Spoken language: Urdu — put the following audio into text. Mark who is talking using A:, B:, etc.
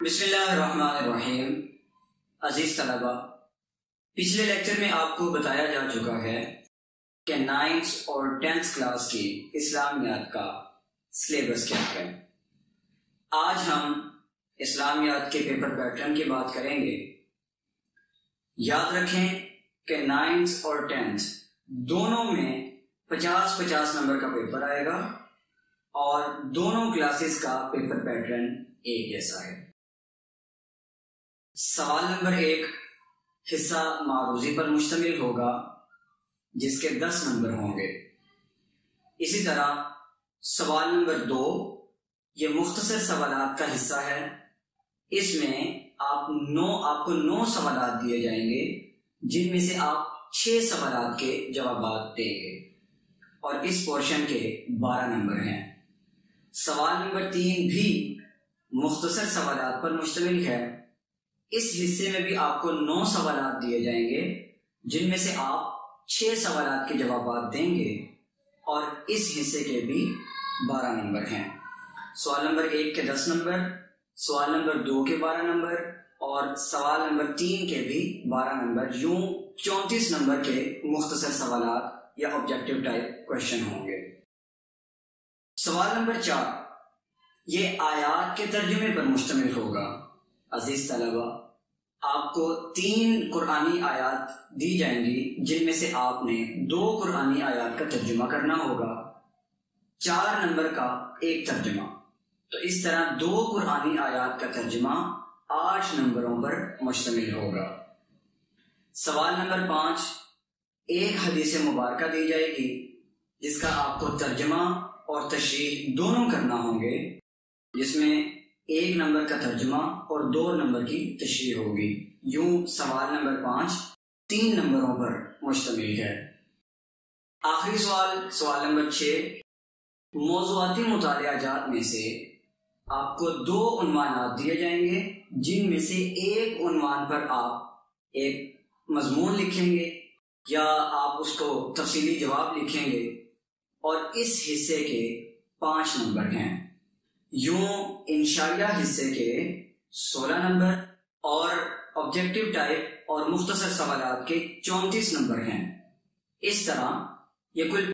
A: بسم اللہ الرحمن الرحیم۔ عزیز طلبہ، پچھلے لیکچر میں آپ کو بتایا جا چکا ہے کہ 9th اور 10th کلاس کی اسلامیات کا سلیبس کیا ہے۔ آج ہم اسلامیات کے پیپر پیٹرن کی بات کریں گے۔ یاد رکھیں کہ 9th اور 10th دونوں میں 50-50 نمبر کا پیپر آئے گا اور دونوں کلاسز کا پیپر پیٹرن ایک جیسا ہے۔ سوال نمبر 1 حصہ معروضی پر مشتمل ہوگا جس کے 10 نمبر ہوں گے۔ اسی طرح سوال نمبر 2 یہ مختصر سوالات کا حصہ ہے۔ اس میں آپ کو 9 سوالات دیے جائیں گے جن میں سے آپ 6 سوالات کے جوابات دیں گے اور اس پورشن کے 12 نمبر ہیں۔ سوال نمبر 3 بھی مختصر سوالات پر مشتمل ہے۔ اس حصے میں بھی آپ کو 9 سوالات دیے جائیں گے جن میں سے آپ 6 سوالات کے جوابات دیں گے اور اس حصے کے بھی 12 نمبر ہیں۔ سوال نمبر 1 کے 10 نمبر، سوال نمبر 2 کے 12 نمبر اور سوال نمبر 3 کے بھی 12 نمبر، یوں 34 نمبر کے مختصر سوالات یا آبجیکٹیو ٹائپ کوشچن ہوں گے۔ سوال نمبر 4 یہ آیات کے ترجمے پر مشتمل ہوگا۔ عزیز طلبہ، آپ کو 3 قرآنی آیات دی جائیں گی جن میں سے آپ نے 2 قرآنی آیات کا ترجمہ کرنا ہوگا، 4 نمبر کا ایک ترجمہ۔ تو اس طرح 2 قرآنی آیات کا ترجمہ 8 نمبروں پر مشتمل ہوگا۔ سوال نمبر 5 ایک حدیث مبارکہ دی جائے گی جس کا آپ کو ترجمہ اور تشریح دونوں کرنا ہوں گے، جس میں 1 نمبر کا ترجمہ اور 2 نمبر کی تشریح ہوگی۔ یوں سوال نمبر 5 3 نمبروں پر مشتمل ہے۔ آخری سوال نمبر 6 موضوعاتی مطالعہ جات میں سے آپ کو 2 عنوانات دیے جائیں گے جن میں سے ایک عنوان پر آپ ایک مضمون لکھیں گے یا آپ اس کو تفصیلی جواب لکھیں گے اور اس حصے کے 5 نمبر ہیں۔ یوں انشائیہ حصے کے 16 نمبر اور آبجیکٹیو ٹائپ اور مختصر سوالات کے 34 نمبر ہیں۔ اس طرح یہ کل